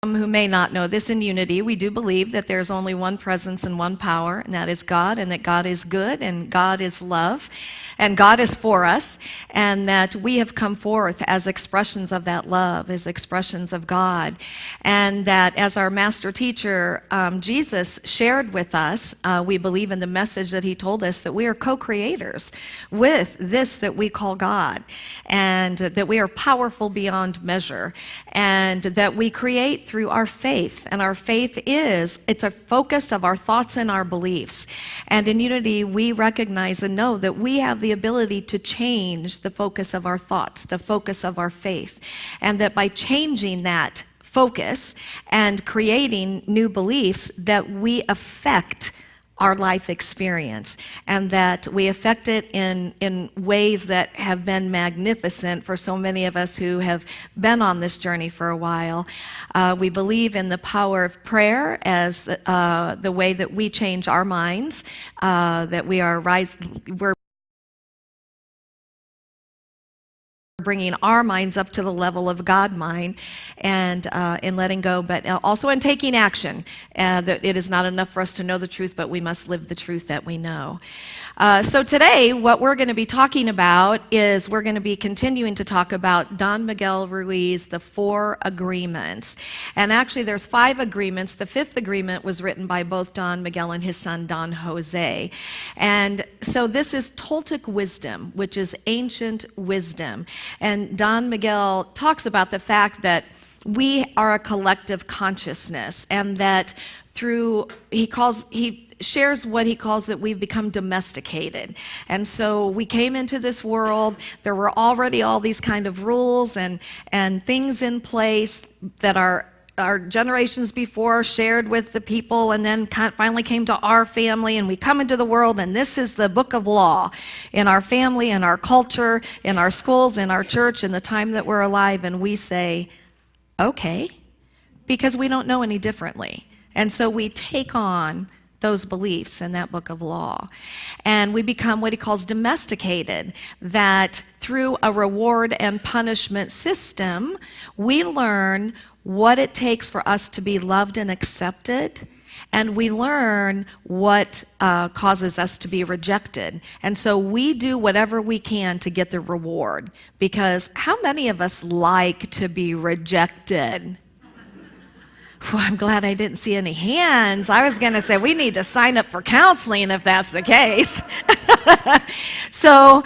Who may not know this, in unity, we do believe that there's only one presence and one power, and that is God, and that God is good, and God is love, and God is for us, and that we have come forth as expressions of that love, as expressions of God, and that as our master teacher, Jesus, shared with us, we believe in the message that he told us, that we are co-creators with this that we call God, and that we are powerful beyond measure, and that we create through our faith. And our faith it's a focus of our thoughts and our beliefs. And in unity, we recognize and know that we have the ability to change the focus of our thoughts, the focus of our faith. And that by changing that focus and creating new beliefs, that we affect our life experience, and that we affect it in ways that have been magnificent for so many of us who have been on this journey for a while. We believe in the power of prayer as the way that we change our minds, that we're bringing our minds up to the level of God mind, and in letting go, but also in taking action. That it is not enough for us to know the truth, but we must live the truth that we know. So today, what we're going to be talking about is we're going to be continuing to talk about Don Miguel Ruiz, the 4 agreements. And actually, there's 5 agreements. The 5th agreement was written by both Don Miguel and his son, Don Jose. And so this is Toltec wisdom, which is ancient wisdom. And Don Miguel talks about the fact that we are a collective consciousness, and that he shares what he calls that we've become domesticated. And so we came into this world, there were already all these kind of rules and things in place that our generations before shared with the people, and then finally came to our family, and we come into the world, and this is the book of law in our family, in our culture, in our schools, in our church, in the time that we're alive, and we say, okay, because we don't know any differently. And so we take on those beliefs in that book of law. And we become what he calls domesticated, that through a reward and punishment system, we learn what it takes for us to be loved and accepted, and we learn what causes us to be rejected. And so we do whatever we can to get the reward, because how many of us like to be rejected? Well, I'm glad I didn't see any hands. I was going to say we need to sign up for counseling if that's the case. So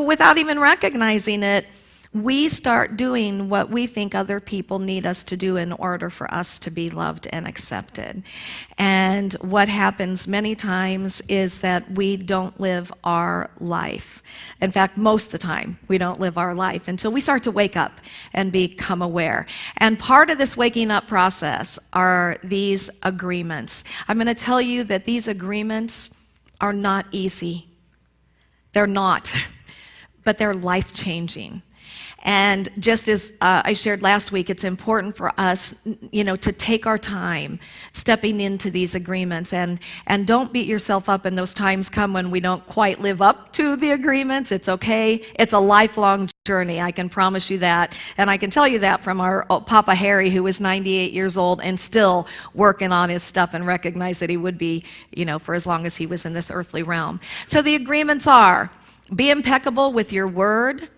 without even recognizing it, we start doing what we think other people need us to do in order for us to be loved and accepted. And what happens many times is that we don't live our life. In fact, most of the time, we don't live our life until we start to wake up and become aware. And part of this waking up process are these agreements. I'm going to tell you that these agreements are not easy. They're not, but they're life-changing. And just as I shared last week, it's important for us, to take our time stepping into these agreements, and don't beat yourself up when those times come when we don't quite live up to the agreements. It's okay. It's a lifelong journey. I can promise you that. And I can tell you that from our Papa Harry, who is 98 years old and still working on his stuff, and recognize that he would be, for as long as he was in this earthly realm. So the agreements are: be impeccable with your word.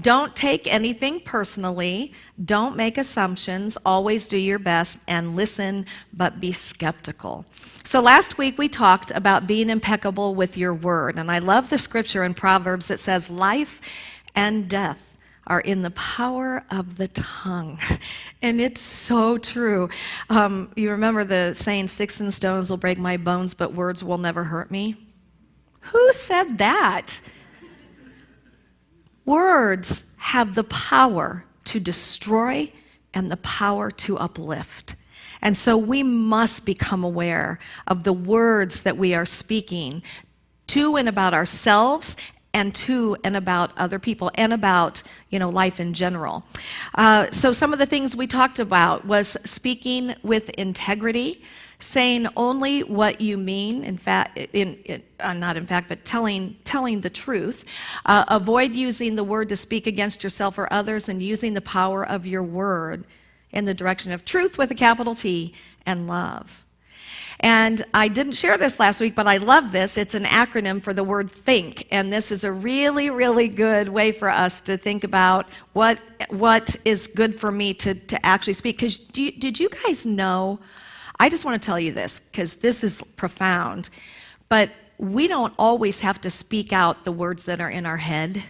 Don't take anything personally. Don't make assumptions. Always do your best, and listen, but be skeptical. So last week we talked about being impeccable with your word. And I love the scripture in Proverbs that says, life and death are in the power of the tongue. And it's so true. You remember the saying, sticks and stones will break my bones, but words will never hurt me? Who said that? Words have the power to destroy and the power to uplift. And so we must become aware of the words that we are speaking to and about ourselves, and to and about other people, and about life in general. So some of the things we talked about was speaking with integrity, saying only what you mean, but telling the truth. Avoid using the word to speak against yourself or others, and using the power of your word in the direction of truth with a capital T and love. And I didn't share this last week, but I love this. It's an acronym for the word think. And this is a really, really good way for us to think about what is good for me to actually speak. Because did you guys know, I just want to tell you this, because this is profound, but we don't always have to speak out the words that are in our head.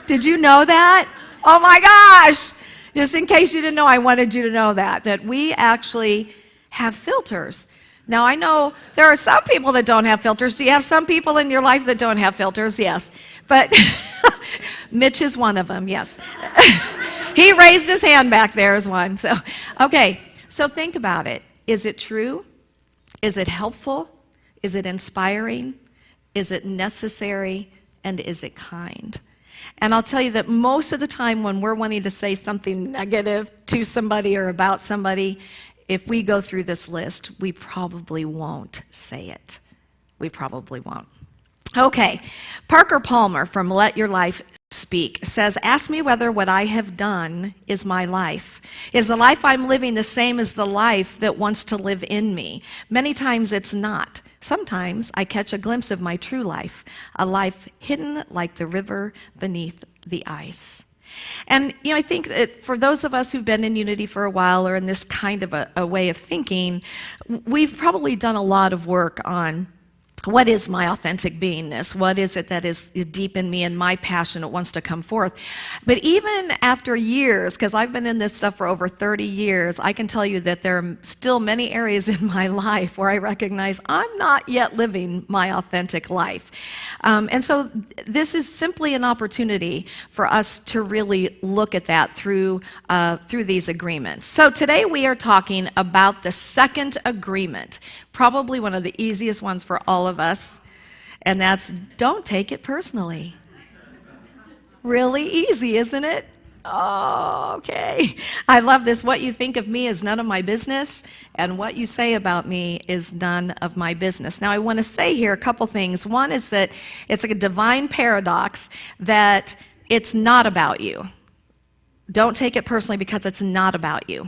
Did you know that? Oh my gosh! Just in case you didn't know, I wanted you to know that we actually have filters. Now, I know there are some people that don't have filters. Do you have some people in your life that don't have filters? Yes. But Mitch is one of them, yes. He raised his hand back there as one. So, okay, so think about it. Is it true? Is it helpful? Is it inspiring? Is it necessary? And is it kind? And I'll tell you that most of the time when we're wanting to say something negative to somebody or about somebody, if we go through this list, we probably won't say it. We probably won't. Okay, Parker Palmer from Let Your Life Speak says, ask me whether what I have done is my life. Is the life I'm living the same as the life that wants to live in me? Many times it's not. Sometimes I catch a glimpse of my true life, a life hidden like the river beneath the ice. And, I think that for those of us who've been in Unity for a while or in this kind of a way of thinking, we've probably done a lot of work on what is my authentic beingness? What is it that is deep in me and my passion that wants to come forth? But even after years, because I've been in this stuff for over 30 years, I can tell you that there are still many areas in my life where I recognize I'm not yet living my authentic life. And so this is simply an opportunity for us to really look at that through these agreements. So today we are talking about the second agreement, probably one of the easiest ones for all of us, and that's don't take it personally. Really easy, isn't it? Oh, okay. I love this. What you think of me is none of my business, and what you say about me is none of my business. Now, I want to say here a couple things. One is that it's like a divine paradox that it's not about you. Don't take it personally because it's not about you.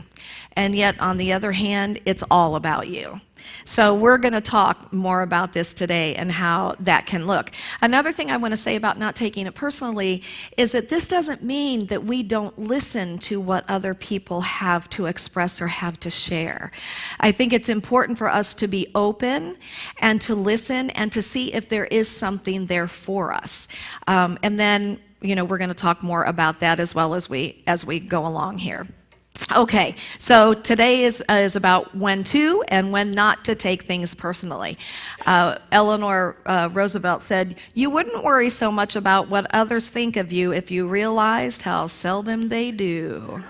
And yet, on the other hand, it's all about you. So we're going to talk more about this today and how that can look. Another thing I want to say about not taking it personally is that this doesn't mean that we don't listen to what other people have to express or have to share. I think it's important for us to be open and to listen and to see if there is something there for us. And then, we're going to talk more about that as well as we go along here. Okay, so today is about when to and when not to take things personally. Eleanor Roosevelt said, "You wouldn't worry so much about what others think of you if you realized how seldom they do."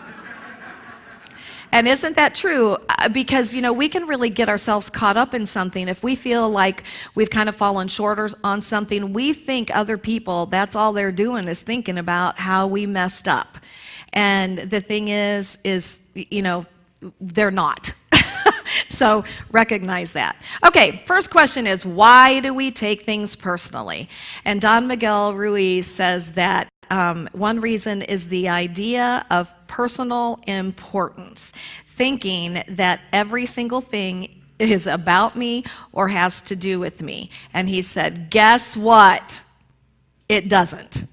And isn't that true? Because, we can really get ourselves caught up in something. If we feel like we've kind of fallen short on something, we think other people, that's all they're doing is thinking about how we messed up. And the thing is, they're not. So recognize that. Okay, first question is, why do we take things personally? And Don Miguel Ruiz says that one reason is the idea of personal importance, thinking that every single thing is about me or has to do with me. And he said, guess what? It doesn't.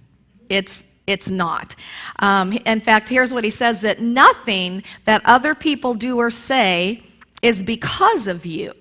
It's not. In fact, here's what he says, that nothing that other people do or say is because of you.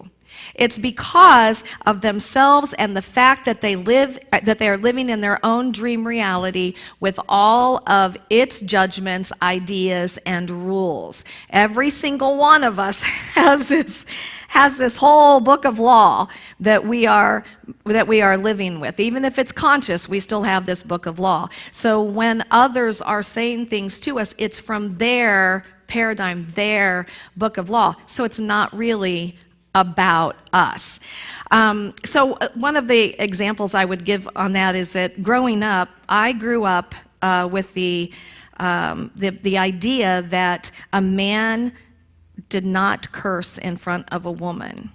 It's because of themselves and the fact that they are living in their own dream reality with all of its judgments, ideas, and rules. Every single one of us has this whole book of law that we are living with. Even if it's conscious, we still have this book of law. So when others are saying things to us, it's from their paradigm, their book of law. So it's not really about us. So one of the examples I would give on that is that growing up, I grew up with the idea that a man did not curse in front of a woman.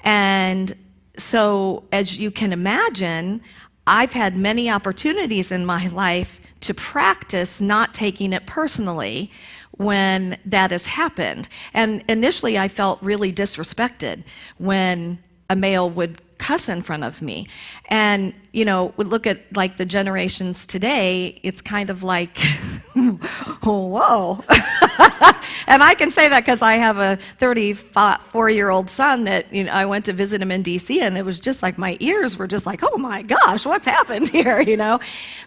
And so, as you can imagine, I've had many opportunities in my life to practice not taking it personally when that has happened. And initially I felt really disrespected when a male would cuss in front of me. And, you know, we look at like the generations today, it's kind of like, whoa. And I can say that because I have a 34-year-old son that, you know, I went to visit him in DC, and it was just like my ears were just like, oh my gosh, what's happened here, you know?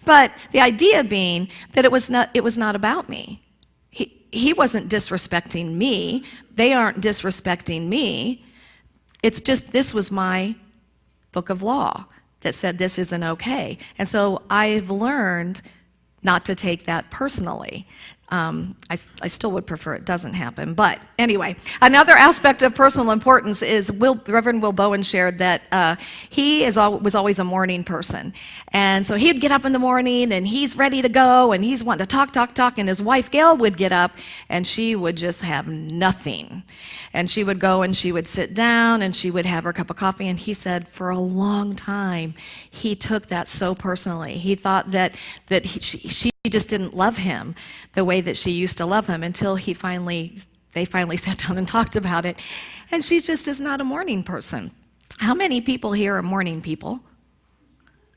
But the idea being that it was not about me. He wasn't disrespecting me. They aren't disrespecting me. It's just this was my book of law that said this isn't okay. And so I've learned not to take that personally. I still would prefer it doesn't happen. But anyway, another aspect of personal importance is Reverend Will Bowen shared that he was always a morning person. And so he'd get up in the morning and he's ready to go and he's wanting to talk. And his wife, Gail, would get up and she would just have nothing. And she would go and she would sit down and she would have her cup of coffee. And he said for a long time, he took that so personally. He thought that she just didn't love him the way that she used to love him until they finally sat down and talked about it. And she just is not a morning person. How many people here are morning people?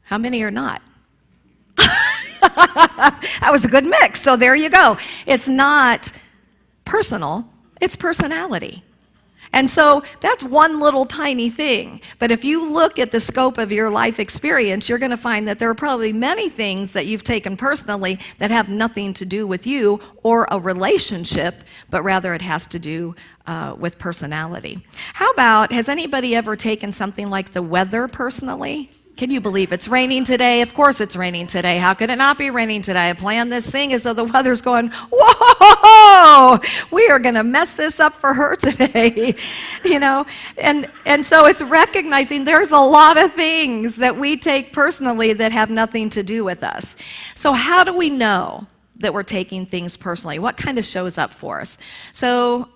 How many are not? That was a good mix, so there you go. It's not personal, it's personality. And so that's one little tiny thing. But if you look at the scope of your life experience, you're going to find that there are probably many things that you've taken personally that have nothing to do with you or a relationship, but rather it has to do with personality. How about, has anybody ever taken something like the weather personally? Can you believe it's raining today? Of course it's raining today. How could it not be raining today? I planned this thing as though the weather's going, whoa, we are going to mess this up for her today, you know? And so it's recognizing there's a lot of things that we take personally that have nothing to do with us. So how do we know that we're taking things personally? What kind of shows up for us? So,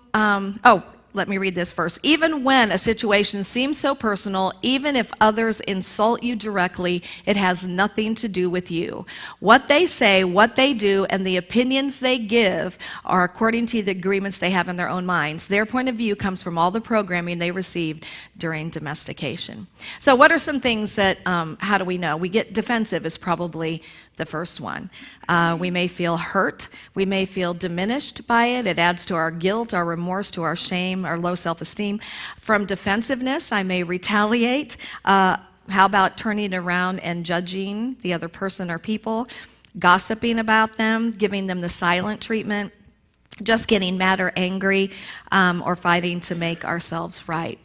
let me read this first. Even when a situation seems so personal, even if others insult you directly, it has nothing to do with you. What they say, what they do, and the opinions they give are according to the agreements they have in their own minds. Their point of view comes from all the programming they received during domestication. So what are some things that, how do we know? We get defensive is probably the first one. We may feel hurt. We may feel diminished by it. It adds to our guilt, our remorse, to our shame, our low self-esteem. From defensiveness, I may retaliate. How about turning around and judging the other person or people, gossiping about them, giving them the silent treatment, just getting mad or angry, or fighting to make ourselves right.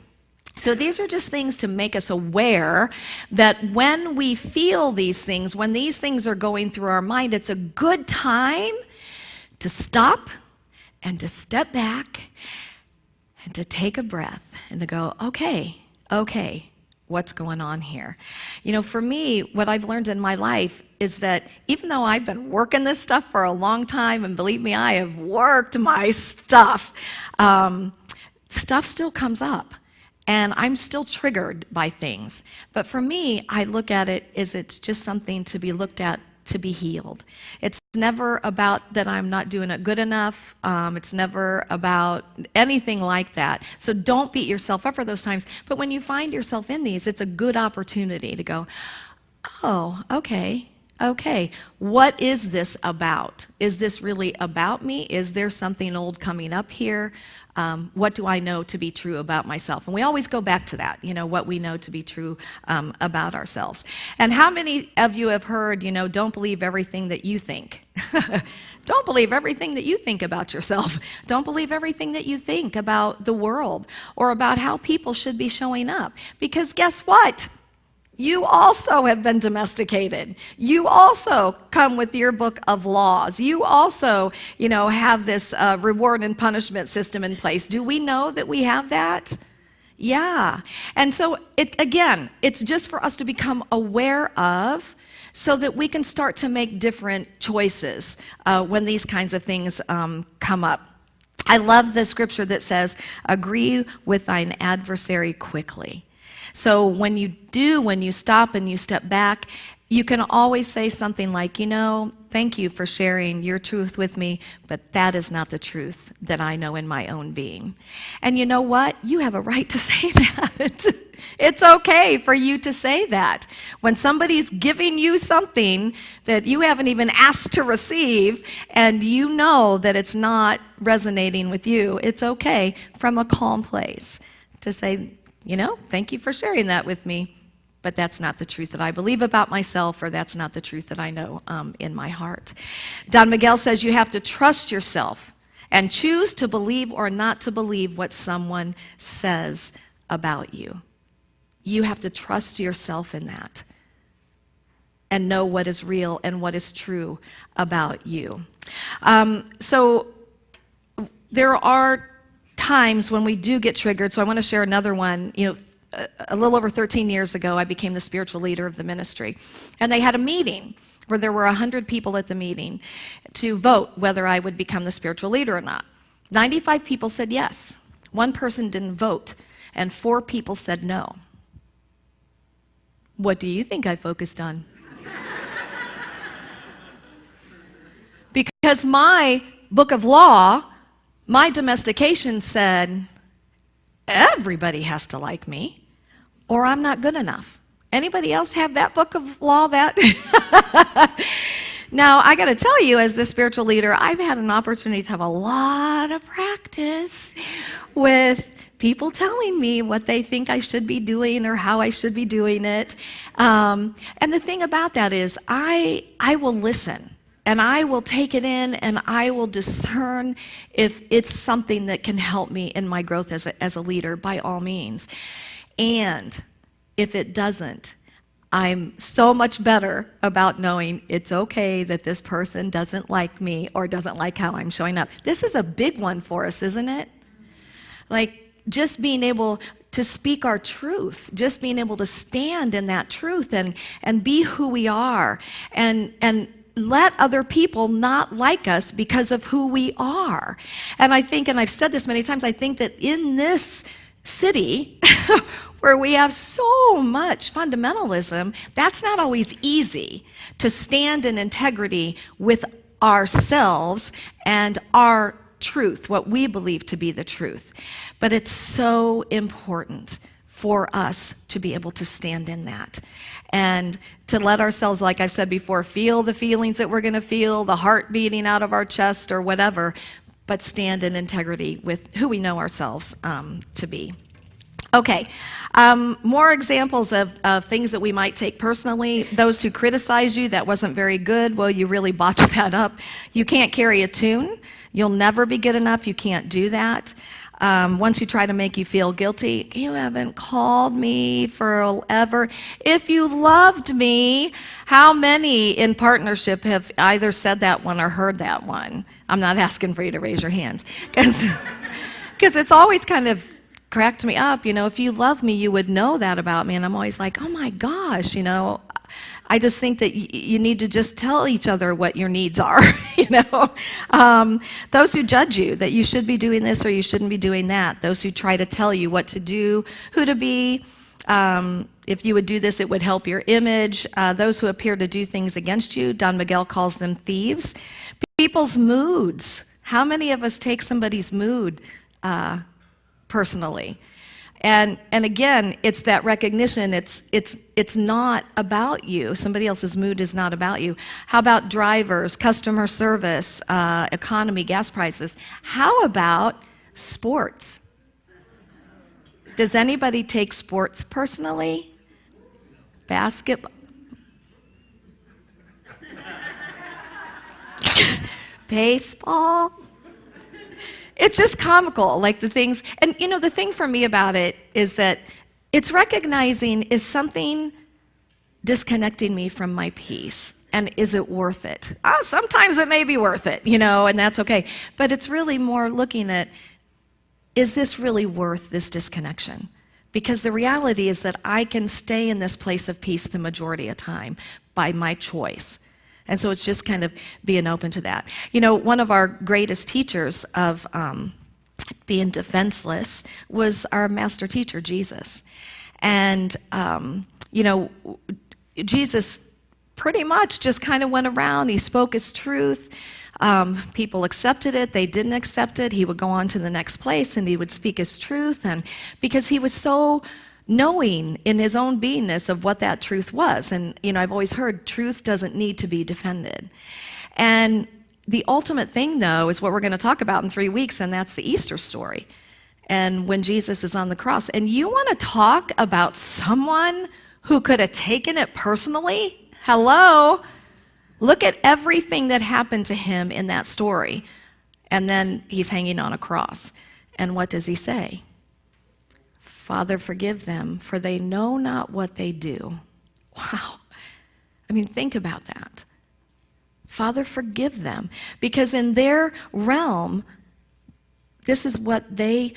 So these are just things to make us aware that when we feel these things, when these things are going through our mind, it's a good time to stop and to step back and to take a breath and to go, okay, what's going on here? You know, for me, what I've learned in my life is that even though I've been working this stuff for a long time, and believe me, I have worked my stuff, stuff still comes up. And I'm still triggered by things. But for me, I look at it as it's just something to be looked at to be healed. It's never about that I'm not doing it good enough. It's never about anything like that. So don't beat yourself up for those times. But when you find yourself in these, it's a good opportunity to go, oh, okay, what is this about? Is this really about me? Is there something old coming up here? What do I know to be true about myself? And we always go back to that, you know, what we know to be true about ourselves. And how many of you have heard, you know, don't believe everything that you think? Don't believe everything that you think about yourself. Don't believe everything that you think about the world or about how people should be showing up. Because guess what? You also have been domesticated. You also come with your book of laws. You also, you know, have this reward and punishment system in place. Do we know that we have that? Yeah. And so, it's just for us to become aware of so that we can start to make different choices when these kinds of things come up. I love the scripture that says, agree with thine adversary quickly. So when you stop and you step back you can always say something like, thank you for sharing your truth with me, but that is not the truth that I know in my own being. And you know what? You have a right to say that. It's okay for you to say that. When somebody's giving you something that you haven't even asked to receive, and you know that it's not resonating with you, it's okay from a calm place to say, thank you for sharing that with me. But that's not the truth that I believe about myself, or that's not the truth that I know in my heart. Don Miguel says you have to trust yourself and choose to believe or not to believe what someone says about you. You have to trust yourself in that and know what is real and what is true about you. So there are times when we do get triggered. So I want to share another one. A little over 13 years ago, I became the spiritual leader of the ministry. And they had a meeting where there were 100 people at the meeting to vote whether I would become the spiritual leader or not. 95 people said yes. One person didn't vote, and 4 people said no. What do you think I focused on? Because my book of law, my domestication said, everybody has to like me, or I'm not good enough. Anybody else have that book of law? That Now, I got to tell you, as the spiritual leader, I've had an opportunity to have a lot of practice with people telling me what they think I should be doing or how I should be doing it. And the thing about that is I will listen. And I will take it in, and I will discern if it's something that can help me in my growth as a leader, by all means. And if it doesn't, I'm so much better about knowing it's okay that this person doesn't like me or doesn't like how I'm showing up. This is a big one for us, isn't it? Like, just being able to speak our truth, just being able to stand in that truth and be who we are, and let other people not like us because of who we are. And I think, and I've said this many times, I think that in this city where we have so much fundamentalism, that's not always easy to stand in integrity with ourselves and our truth, what we believe to be the truth. But it's so important for us to be able to stand in that and to let ourselves, like I've said before, feel the feelings that we're going to feel, the heart beating out of our chest or whatever, but stand in integrity with who we know ourselves to be. Okay, more examples of things that we might take personally. Those who criticize you, that wasn't very good, well, you really botched that up. You can't carry a tune. You'll never be good enough. You can't do that. Once you try to make you feel guilty, you haven't called me forever. If you loved me, how many in partnership have either said that one or heard that one? I'm not asking for you to raise your hands, because it's always kind of cracked me up. If you love me, you would know that about me. And I'm always like, oh my gosh, I just think that you need to just tell each other what your needs are, Those who judge you, that you should be doing this or you shouldn't be doing that. Those who try to tell you what to do, who to be. If you would do this, it would help your image. Those who appear to do things against you, Don Miguel calls them thieves. People's moods. How many of us take somebody's mood personally? And again, it's that recognition. It's not about you. Somebody else's mood is not about you. How about drivers, customer service, economy, gas prices? How about sports? Does anybody take sports personally? Basketball? Baseball? It's just comical, like the things, and the thing for me about it is that it's recognizing, is something disconnecting me from my peace, and is it worth it? Sometimes it may be worth it, and that's okay. But it's really more looking at, is this really worth this disconnection? Because the reality is that I can stay in this place of peace the majority of time by my choice. And so it's just kind of being open to that. One of our greatest teachers of being defenseless was our master teacher, Jesus. And, Jesus pretty much just kind of went around. He spoke his truth. People accepted it. They didn't accept it. He would go on to the next place and he would speak his truth. And because he was so knowing in his own beingness of what that truth was. And, I've always heard truth doesn't need to be defended. And the ultimate thing, though, is what we're going to talk about in 3 weeks, and that's the Easter story. And when Jesus is on the cross. And you want to talk about someone who could have taken it personally? Hello? Look at everything that happened to him in that story. And then he's hanging on a cross. And what does he say? Father, forgive them, for they know not what they do. Wow. I mean, think about that. Father, forgive them. Because in their realm, this is what they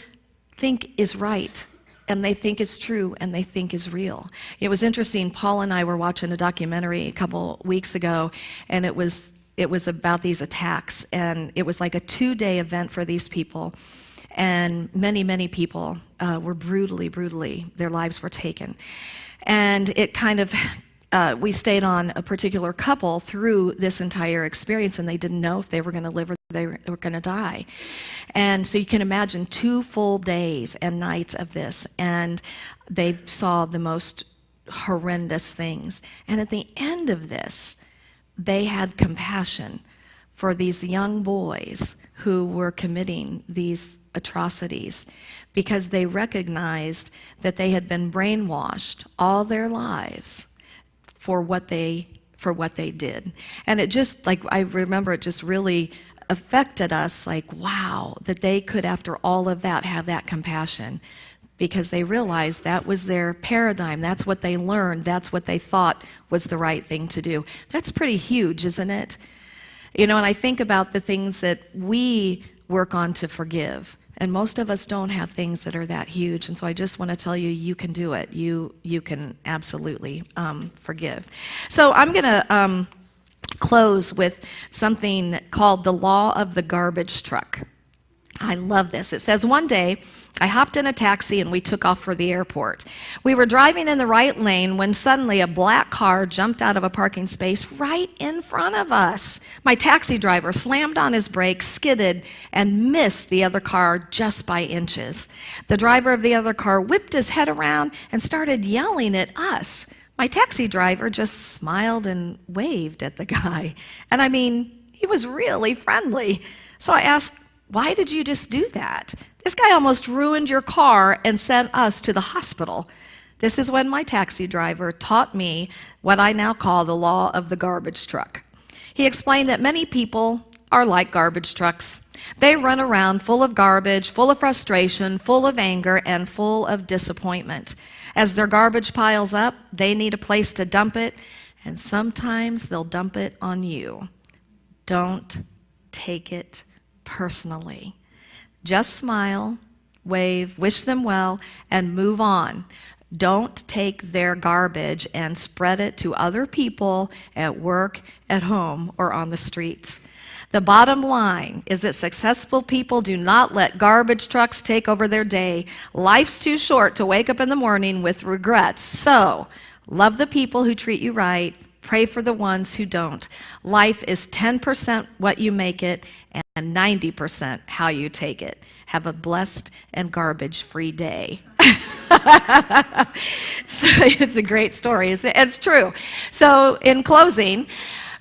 think is right, and they think is true, and they think is real. It was interesting. Paul and I were watching a documentary a couple weeks ago, and it was about these attacks, and it was like a 2-day event for these people. And many, many people were brutally, their lives were taken. And it kind of, we stayed on a particular couple through this entire experience, and they didn't know if they were going to live or they were going to die. And so you can imagine 2 full days and nights of this, and they saw the most horrendous things. And at the end of this, they had compassion for these young boys who were committing these atrocities because they recognized that they had been brainwashed all their lives for what they did. And it just, like, I remember it just really affected us, like, wow, that they could, after all of that, have that compassion because they realized that was their paradigm. That's what they learned. That's what they thought was the right thing to do. That's pretty huge, isn't it? And I think about the things that we work on to forgive. And most of us don't have things that are that huge. And so I just want to tell you, you can do it. You can absolutely forgive. So I'm going to close with something called the law of the garbage truck. I love this. It says, one day, I hopped in a taxi and we took off for the airport. We were driving in the right lane when suddenly a black car jumped out of a parking space right in front of us. My taxi driver slammed on his brakes, skidded, and missed the other car just by inches. The driver of the other car whipped his head around and started yelling at us. My taxi driver just smiled and waved at the guy. And I mean, he was really friendly. So I asked, why did you just do that? This guy almost ruined your car and sent us to the hospital. This is when my taxi driver taught me what I now call the law of the garbage truck. He explained that many people are like garbage trucks. They run around full of garbage, full of frustration, full of anger, and full of disappointment. As their garbage piles up, they need a place to dump it, and sometimes they'll dump it on you. Don't take it personally. Just smile, wave, wish them well, and move on. Don't take their garbage and spread it to other people at work, at home, or on the streets. The bottom line is that successful people do not let garbage trucks take over their day. Life's too short to wake up in the morning with regrets. So, love the people who treat you right. Pray for the ones who don't. Life is 10% what you make it and 90% how you take it. Have a blessed and garbage-free day. So it's a great story. It's true. So in closing,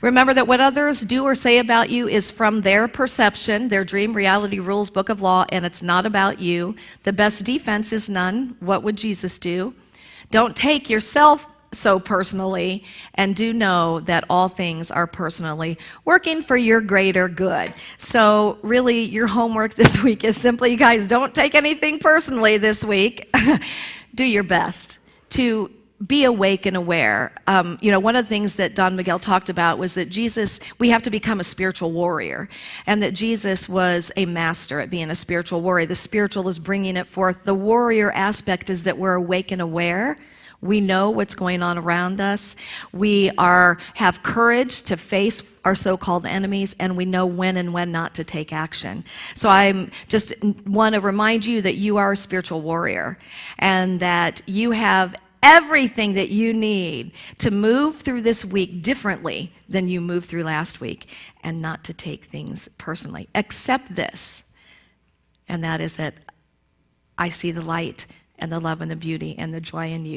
remember that what others do or say about you is from their perception, their dream, reality, rules, book of law, and it's not about you. The best defense is none. What would Jesus do? Don't take yourself so personally, and do know that all things are personally working for your greater good. So really, your homework this week is simply, you guys, don't take anything personally this week. Do your best to be awake and aware. One of the things that Don Miguel talked about was that Jesus, we have to become a spiritual warrior, and that Jesus was a master at being a spiritual warrior. The spiritual is bringing it forth. The warrior aspect is that we're awake and aware. We know what's going on around us. We have courage to face our so-called enemies, and we know when and when not to take action. So I just want to remind you that you are a spiritual warrior, and that you have everything that you need to move through this week differently than you moved through last week, and not to take things personally. Accept this, and that is that I see the light and the love and the beauty and the joy in you.